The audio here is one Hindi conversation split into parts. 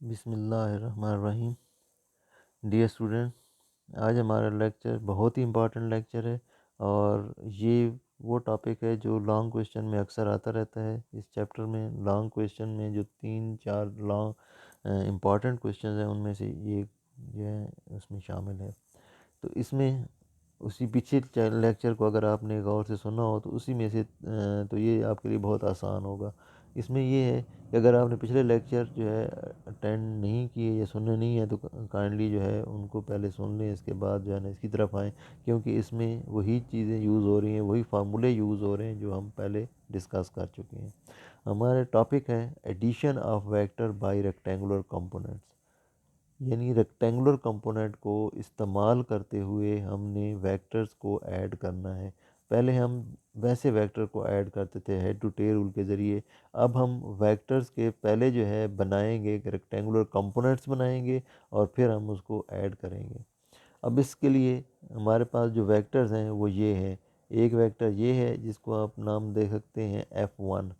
बिस्मिल्लाहिर्रहमानिर्रहीम। डियर स्टूडेंट, आज हमारा लेक्चर बहुत ही इम्पोर्टेंट लेक्चर है और ये वो टॉपिक है जो लॉन्ग क्वेश्चन में अक्सर आता रहता है। इस चैप्टर में लॉन्ग क्वेश्चन में जो 3-4 लॉन्ग इम्पॉर्टेंट क्वेश्चन हैं उनमें से ये जो है उसमें शामिल है। तो इसमें उसी पीछे लेक्चर को अगर आपने गौर से सुना हो तो उसी में से तो ये आपके लिए बहुत आसान होगा। इसमें ये है कि अगर आपने पिछले लेक्चर जो है अटेंड नहीं किए या सुनने नहीं है तो काइंडली जो है उनको पहले सुन लें, इसके बाद जो है ना इसकी तरफ आएँ, क्योंकि इसमें वही चीज़ें यूज़ हो रही हैं, वही फार्मूले यूज़ हो रहे हैं जो हम पहले डिस्कस कर चुके हैं। हमारे टॉपिक है addition of vector by rectangular components, यानी रेक्टेंगुलर कंपोनेंट को इस्तेमाल करते हुए हमने वेक्टर्स को ऐड करना है। पहले हम वैसे वेक्टर को ऐड करते थे हेड टू टेल रूल के ज़रिए। अब हम वेक्टर्स के पहले जो है बनाएंगे, रेक्टेंगुलर कंपोनेंट्स बनाएंगे और फिर हम उसको ऐड करेंगे। अब इसके लिए हमारे पास जो वेक्टर्स हैं वो ये हैं। एक वेक्टर ये है जिसको आप नाम दे सकते हैं F1।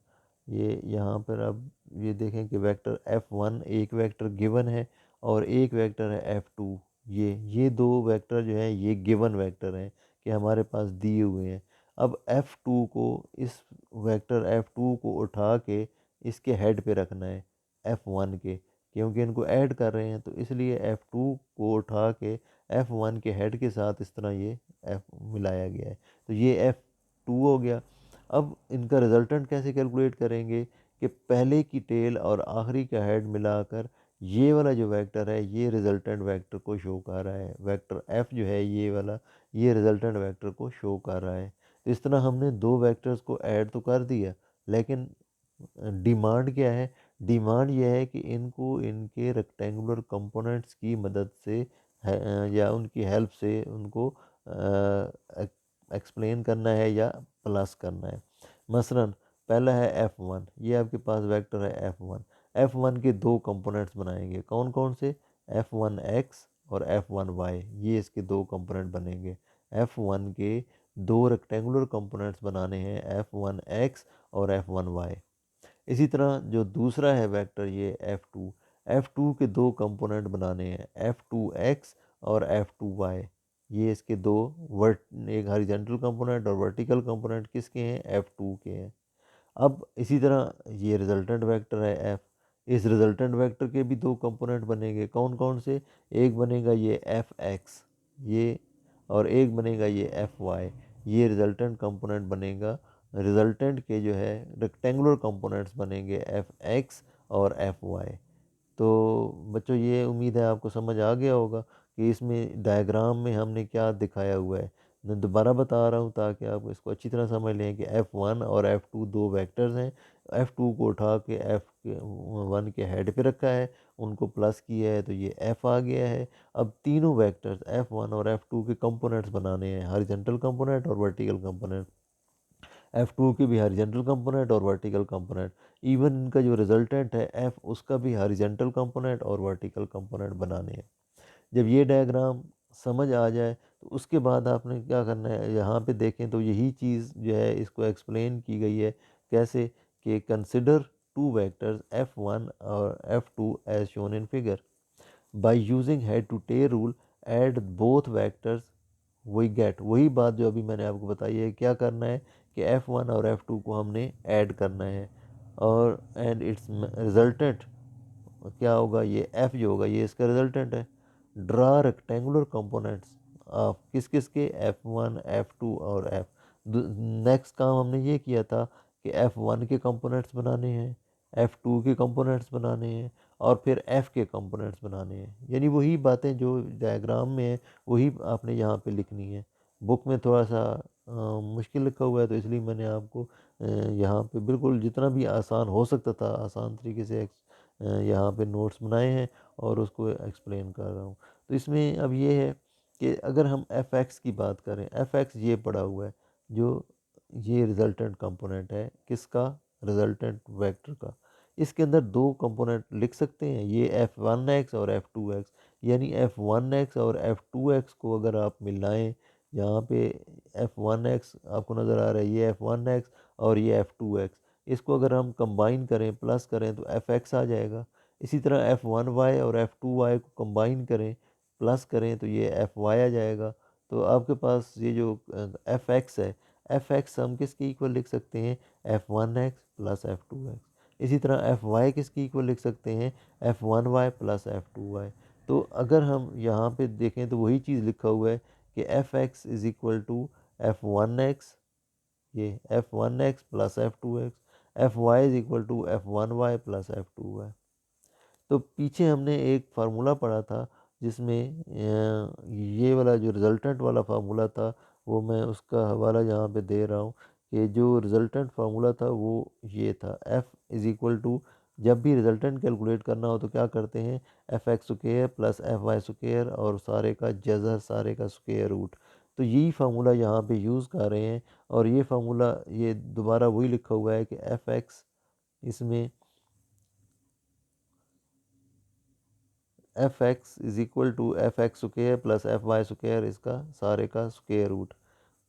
ये यहाँ पर अब ये देखें कि वेक्टर F1 एक वेक्टर गिवन है और एक वेक्टर है F2। ये दो वेक्टर जो है ये गिवन वेक्टर हैं कि हमारे पास दिए हुए हैं। अब F2 को इस वेक्टर F2 को उठा के इसके हेड पे रखना है F1 के, क्योंकि इनको ऐड कर रहे हैं तो इसलिए F2 को उठा के F1 के हेड के साथ इस तरह ये F मिलाया गया है। तो ये F2 हो गया। अब इनका रिजल्टेंट कैसे कैलकुलेट करेंगे कि पहले की टेल और आखिरी का हेड मिलाकर ये वाला जो वेक्टर है ये रिजल्टेंट वेक्टर को शो कर रहा है। वेक्टर F जो है ये वाला, ये रिजल्टेंट वेक्टर को शो कर रहा है। तो इस तरह हमने दो वेक्टर्स को ऐड तो कर दिया, लेकिन डिमांड क्या है? डिमांड यह है कि इनको इनके रेक्टेंगुलर कंपोनेंट्स की मदद से या उनकी हेल्प से उनको एक्सप्लेन करना है या प्लस करना है। मसलन पहला है F1, ये आपके पास वेक्टर है F1। F1 के दो कंपोनेंट्स बनाएंगे, कौन कौन से? F1x और F1y, ये इसके दो कंपोनेंट बनेंगे। F1 के दो रेक्टेंगुलर कंपोनेंट्स बनाने हैं F1x और F1y। इसी तरह जो दूसरा है वेक्टर ये F2 के दो कंपोनेंट बनाने हैं F2x और F2y। ये इसके दो वर्ट एक हॉरिजॉन्टल कंपोनेंट और वर्टिकल कंपोनेंट किसके हैं? F2 के हैं। अब इसी तरह ये रिजल्टेंट वेक्टर है F। इस रिजल्टेंट वेक्टर के भी दो कंपोनेंट बनेंगे, कौन कौन से? एक बनेगा ये Fx ये, और एक बनेगा ये Fy। ये रिजल्टेंट कंपोनेंट बनेगा। रिजल्टेंट के जो है रेक्टेंगुलर कंपोनेंट्स बनेंगे Fx और Fy। तो बच्चों ये उम्मीद है आपको समझ आ गया होगा कि इसमें डायग्राम में हमने क्या दिखाया हुआ है। मैं दोबारा बता रहा हूँ ताकि आप इसको अच्छी तरह समझ लें कि F1 और F2 दो वेक्टर्स हैं। F2 को उठा के F1 के हेड पे रखा है, उनको प्लस किया है तो ये F आ गया है। अब तीनों वेक्टर्स F1 और F2 के कंपोनेंट्स बनाने हैं, हॉरिजॉन्टल कंपोनेंट और वर्टिकल कंपोनेंट। F2 के भी हॉरिजॉन्टल कंपोनेंट और वर्टिकल कंपोनेंट। इवन इनका जो रिजल्टेंट है F, उसका भी हॉरिजॉन्टल कंपोनेंट और वर्टिकल कंपोनेंट बनाने हैं। जब ये डायग्राम समझ आ जाए तो उसके बाद आपने क्या करना है, यहाँ पे देखें तो यही चीज़ जो है इसको एक्सप्लेन की गई है। कैसे? कि कंसिडर टू वेक्टर्स F1 और F2 as shown in figure by using head to tail rule add both vectors वही गेट, वही बात जो अभी मैंने आपको बताई है। क्या करना है कि F1 और F2 को हमने ऐड करना है और एंड इट्स रिजल्टेंट क्या होगा? ये F जो होगा ये इसका रिजल्टेंट है। ड्रा रेक्टेंगुलर कंपोनेंट्स ऑफ किस किस के? F1 F2 और F। नेक्स्ट काम हमने ये किया था कि F1 के कंपोनेंट्स बनाने हैं, F2 के कंपोनेंट्स बनाने हैं और फिर F के कंपोनेंट्स बनाने हैं। यानी वही बातें जो डायग्राम में है वही आपने यहाँ पे लिखनी है। बुक में थोड़ा सा मुश्किल लिखा हुआ है तो इसलिए मैंने आपको यहाँ पे बिल्कुल जितना भी आसान हो सकता था आसान तरीके से यहाँ पे नोट्स बनाए हैं और उसको एक्सप्लेन कर रहा हूँ। तो इसमें अब ये है कि अगर हम Fx की बात करें, Fx ये पड़ा हुआ है जो ये रिजल्टेंट कंपोनेंट है किसका? रिजल्टेंट वेक्टर का। इसके अंदर दो कंपोनेंट लिख सकते हैं, ये F1x और F2x। यानी F1x और F2x को अगर आप मिलाएं, यहाँ पे F1x आपको नज़र आ रहा है, ये F1x और ये F2x, इसको अगर हम कंबाइन करें प्लस करें तो Fx आ जाएगा। इसी तरह f1y और f2y को कंबाइन करें, प्लस करें तो ये fy आ जाएगा। तो आपके पास ये जो fx है, fx हम किसके इक्वल लिख सकते हैं, f1x प्लस f2x। इसी तरह fy किसके इक्वल लिख सकते हैं, f1y प्लस f2y। तो अगर हम यहाँ पे देखें तो वही चीज़ लिखा हुआ है कि fx is equal to f1x, ये f1x plus f2x, fy is equal to f1y plus f2y। तो पीछे हमने एक फार्मूला पढ़ा था जिसमें ये वाला जो रिजल्टेंट वाला फार्मूला था, वो मैं उसका हवाला यहाँ पे दे रहा हूँ कि जो रिजल्टेंट फार्मूला था वो ये था, f इज़ इक्वल टू, जब भी रिजल्टेंट कैलकुलेट करना हो तो क्या करते हैं, F x square plus F Y square और सारे का जज़र, सारे का स्क्वेयर रूट। तो यही फार्मूला यहाँ पे यूज़ कर रहे हैं और ये फार्मूला ये दोबारा वही लिखा हुआ है कि एफ एक्स, इसमें F X is equal to F x square plus F Y square, इसका सारे का square root.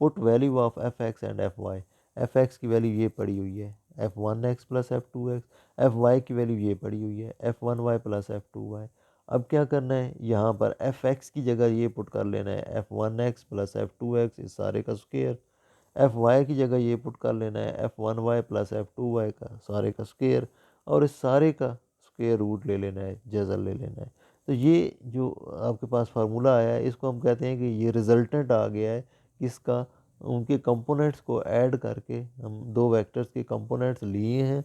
Put value of F X and F Y, F X की वैल्यू ये पड़ी हुई है F one X plus F two X, F Y की वैल्यू ये पड़ी हुई है F one Y plus F two Y. अब क्या करना है, यहाँ पर एफ एक्स की जगह ये पुट कर लेना है F one X plus F two x, इस सारे का स्क्वेयर। एफ वाई की जगह ये पुट कर लेना है F one Y plus F two Y का सारे का स्क्वेयर, और इस सारे का स्क्वेयर रूट ले लेना है, जज़र ले लेना है। तो ये जो आपके पास फार्मूला आया है, इसको हम कहते हैं कि ये रिजल्टेंट आ गया है किसका, उनके कंपोनेंट्स को ऐड करके हम दो वेक्टर्स के कंपोनेंट्स लिए हैं,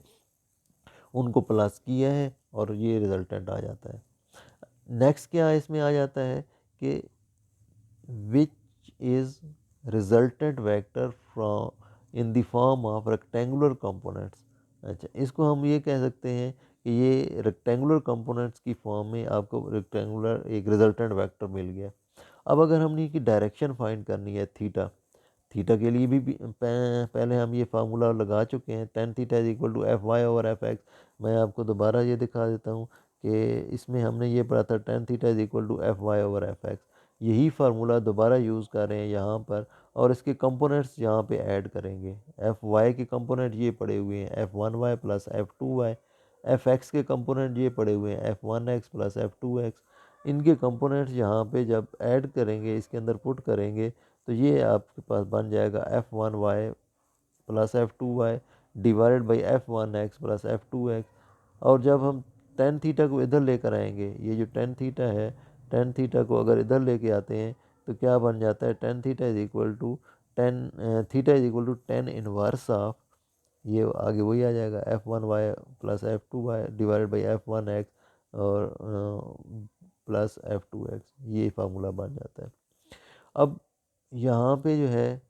उनको प्लस किया है और ये रिजल्टेंट आ जाता है। नेक्स्ट क्या इसमें आ जाता है कि which is resultant vector from in the form of rectangular components. अच्छा, इसको हम ये कह सकते हैं कि ये रेक्टेंगुलर कंपोनेंट्स की फॉर्म में आपको रेक्टेंगुलर एक रिजल्टेंट वेक्टर मिल गया। अब अगर हमने की डायरेक्शन फाइंड करनी है थीटा, थीटा के लिए भी पहले हम ये फार्मूला लगा चुके हैं, tan theta is equal to F Y over F X. मैं आपको दोबारा ये दिखा देता हूँ कि इसमें हमने ये पढ़ा था tan theta is equal to F Y over F X. यही फार्मूला दोबारा यूज़ कर रहे हैं यहाँ पर, और इसके कंपोनेंट्स यहाँ पे ऐड करेंगे। एफ वाई के कंपोनेंट ये पड़े हुए हैं F one Y plus F two Y, F X के कंपोनेंट ये पड़े हुए हैं F one X plus F two X. इनके कंपोनेंट्स यहाँ पे जब ऐड करेंगे, इसके अंदर पुट करेंगे, तो ये आपके पास बन जाएगा F one Y plus F two Y divided by F one X plus F two X. और जब हम टेन थीटा को इधर लेकर आएंगे, ये जो टेन थीटा है, टेन थीटा को अगर इधर लेके आते हैं तो क्या बन जाता है, tan theta is equal to tan, theta is equal to tan inverse of, ये आगे वही आ जाएगा F one Y plus F two Y divided by F one X और प्लस एफ टू एक्स, ये फार्मूला बन जाता है। अब यहाँ पे जो है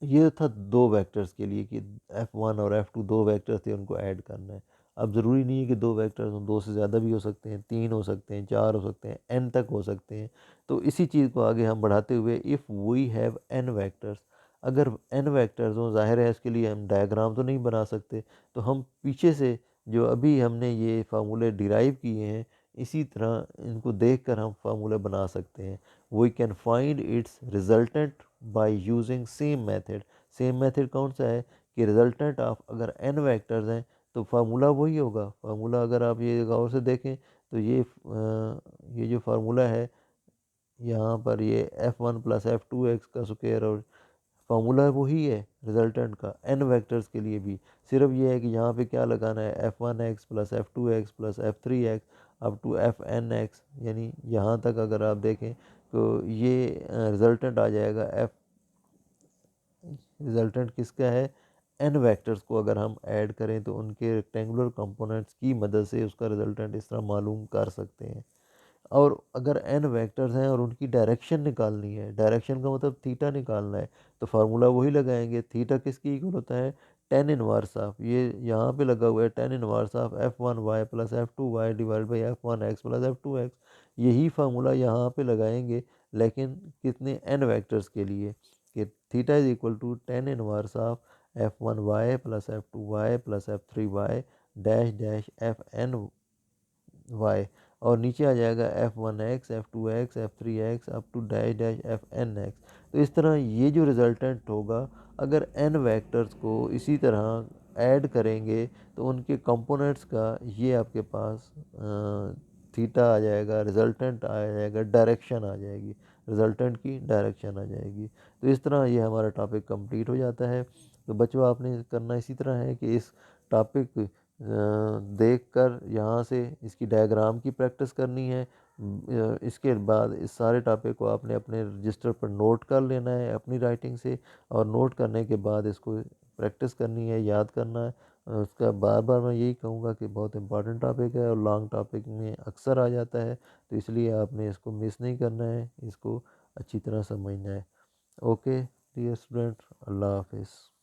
ये था दो वेक्टर्स के लिए कि f1 और f2 दो वेक्टर्स थे, उनको ऐड करना है। अब ज़रूरी नहीं है कि दो वेक्टर्स हों, दो से ज़्यादा भी हो सकते हैं, तीन हो सकते हैं, चार हो सकते हैं, n तक हो सकते हैं। तो इसी चीज़ को आगे हम बढ़ाते हुए if we have n vectors, अगर n वेक्टर्स हों, ज़ाहिर है इसके लिए हम डायग्राम तो नहीं बना सकते, तो हम पीछे से जो अभी हमने ये फार्मूले डिराइव किए हैं, इसी तरह इनको देख कर हम फार्मूले बना सकते हैं। We can find its resultant by using same method. Same method कौन सा है कि रिजल्टेंट ऑफ अगर n वेक्टर्स हैं तो फार्मूला वही होगा। फार्मूला अगर आप ये गौर से देखें तो ये जो फार्मूला है यहाँ पर, ये F one plus F two x का स्क्वायर, और फार्मूला वही है रिजल्टेंट का n वेक्टर्स के लिए भी। सिर्फ ये है कि यहाँ पे क्या लगाना है, F one X plus F two X plus F three X up to F N X, यानी यहाँ तक अगर आप देखें तो ये रिजल्टेंट आ जाएगा एफ, रिजल्टेंट किसका है, n वेक्टर्स को अगर हम ऐड करें तो उनके रेक्टेंगुलर कंपोनेंट्स की मदद से उसका रिजल्टेंट इस तरह मालूम कर सकते हैं। और अगर n वेक्टर्स हैं और उनकी डायरेक्शन निकालनी है, डायरेक्शन का मतलब थीटा निकालना है, तो फार्मूला वही लगाएंगे। थीटा किसकी इक्वल होता है, टेन इनवर्स ऑफ, ये यहाँ पे लगा हुआ है tan inverse of F one Y plus F two Y divide by F one X plus F two X. यही फार्मूला यहाँ पे लगाएंगे, लेकिन कितने n वेक्टर्स के लिए, कि theta is equal to tan inverse of F one Y plus F two Y plus F three Y dash dash F N Y, और नीचे आ जाएगा F one X F two X F three X up to dash dash F N X. तो इस तरह ये जो रिजल्टेंट होगा अगर n वेक्टर्स को इसी तरह ऐड करेंगे तो उनके कंपोनेंट्स का ये आपके पास थीटा आ जाएगा, रिजल्टेंट आ जाएगा, डायरेक्शन आ जाएगी, रिजल्टेंट की डायरेक्शन आ जाएगी। तो इस तरह ये हमारा टॉपिक कंप्लीट हो जाता है। तो बच्चों आपने करना इसी तरह है कि इस टॉपिक देखकर यहाँ से इसकी डायग्राम की प्रैक्टिस करनी है। इसके बाद इस सारे टॉपिक को आपने अपने रजिस्टर पर नोट कर लेना है अपनी राइटिंग से, और नोट करने के बाद इसको प्रैक्टिस करनी है, याद करना है। उसका बार बार मैं यही कहूँगा कि बहुत इंपॉर्टेंट टॉपिक है और लॉन्ग टॉपिक में अक्सर आ जाता है, तो इसलिए आपने इसको मिस नहीं करना है, इसको अच्छी तरह समझना है। ओके डियर स्टूडेंट, अल्लाह हाफिज़।